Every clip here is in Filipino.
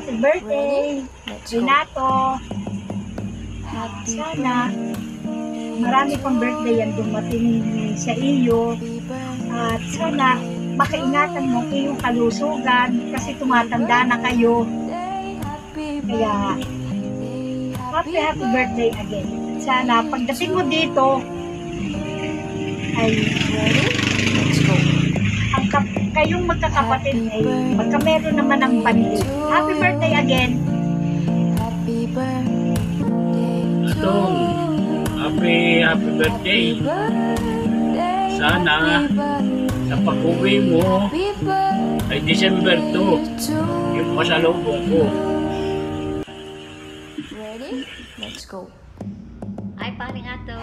Happy birthday, Renato. Sana marami pang birthday yan dumating sa iyo. At sana makaingatan mo iyong kalusugan kasi tumatanda na kayo. Kaya happy birthday again. Sana pagdating mo dito ay let's go. Kayong magkakapatid ay magkameron naman ng bandi. Happy birthday again. Atong, happy birthday. Sana sa pag-uwi mo ay December 2 yung pasalubong ko. Ready? Let's go. Ay, paring ato.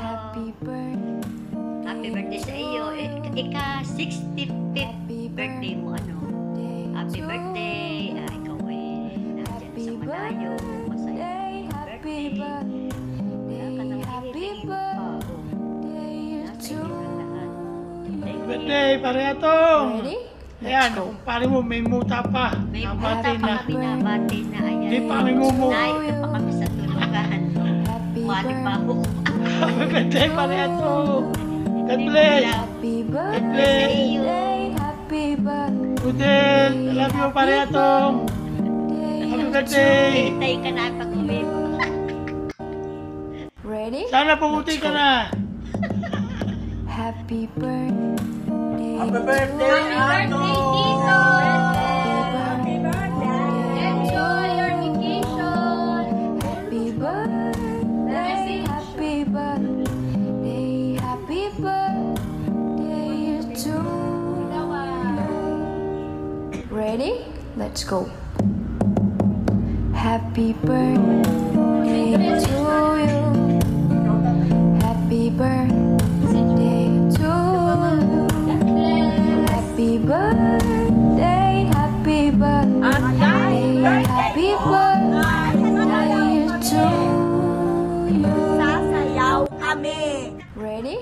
Happy birthday sa iyo. Ika-65th birthday mo, ano. Happy birthday. Ikaw ay nandiyan sa malayo. Masaya. Birthday. Wala ka nang hihiling pa. Nasa iyo ang lahat. Birthday, pare atong. Ready? Ayan, kung pare mo may muta pa. May muta pa kami na bati na. Ayan. Di pa kami mumu. Naito pa kami sa tulugan. Mali pa ako. Happy birthday, pare atong. God bless. God bless. Udel, I love you, pare atong. Happy birthday. Hintay ka na pag-uwi mo. Ready? Sana pumuti ka na. Happy birthday. Happy birthday, Tito! Happy birthday. Enjoy your vacation! Happy birthday. Happy birthday. Happy birthday to you. Ready? Let's go. Happy birthday to you. Happy birthday to you. Happy birthday, happy birthday, happy birthday to you. Sasayaw kami. Ready?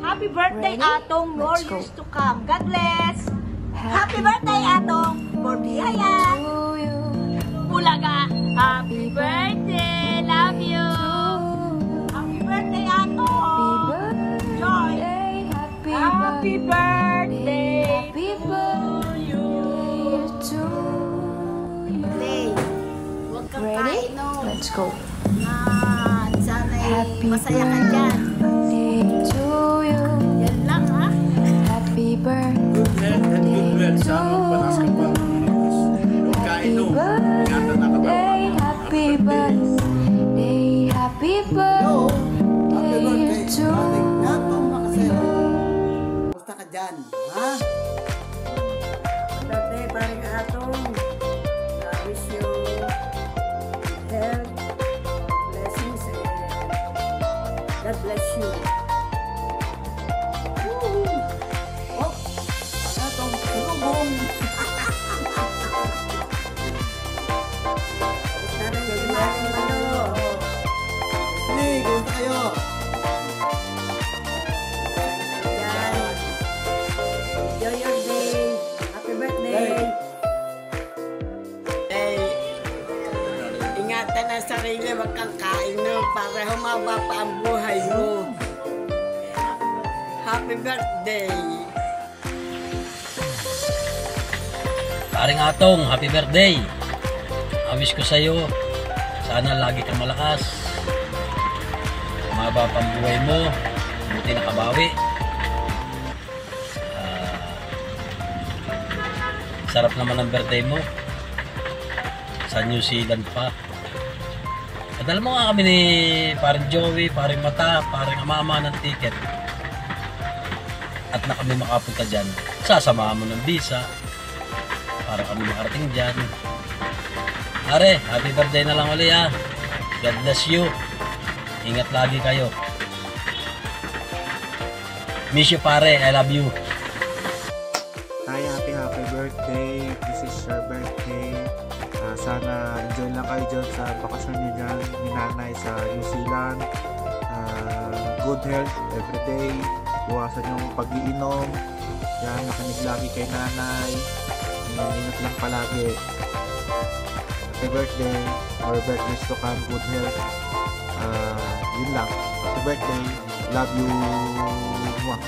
Happy birthday, Ready? Atong. More Let's go. years to come. God bless. Happy birthday, Atong. For biyaya. to you. Bulaga. Happy birthday. Love you. Happy birthday, Atong. Joy. Happy Happy birthday. Happy birthday to Birthday. Huwag kang Ready? kainom. Let's go. Sana'y Happy masaya ka dyan. birthday to you. Yan lang, ha? Happy birthday. Good health and good wealth. Sana panas ka pa. Huwag kainom. Ingatan na katawan. Happy birthday, happy birthday to you. Basta ka dyan, ha? Birthday, paring Atong. I wish you health, blessings, and God bless you. Woo! Oh, Atong, tulubong. Sana yung maling malo. Hey, kumusta kayo? Yan. Enjoy your day. Happy birthday. Ingatan ang sarili, wag kang kainom para humaba pa ang buhay mo. Happy birthday. Paring Atong, happy birthday. I wish ko sa'yo, sana lagi kang malakas. haba pang buhay mo. Buti nakabawi. Sarap naman ang birthday mo. Sa New Zealand pa. Padala mo nga kami ni paring Joey, paring Mata, paring Mama ng ticket. At na kami makapunta dyan. Sasamahan mo ng visa para kami makarating dyan. Pare, happy birthday na lang ulit ha. God bless you. Ingat lagi kayo. Miss you pare, I love you. Hi, happy birthday. This is your birthday. Sana enjoy lang kayo dyan sa bakasyon niyo dyan ni nanay sa New Zealand. Good health everyday. Iwasan yung pag-iinom. Yan, makinig lagi kay nanay. Ingat lang palagi. Happy birthday. Our birthdays to come. Good health. Yun lang. Happy birthday. Love you. Mwah.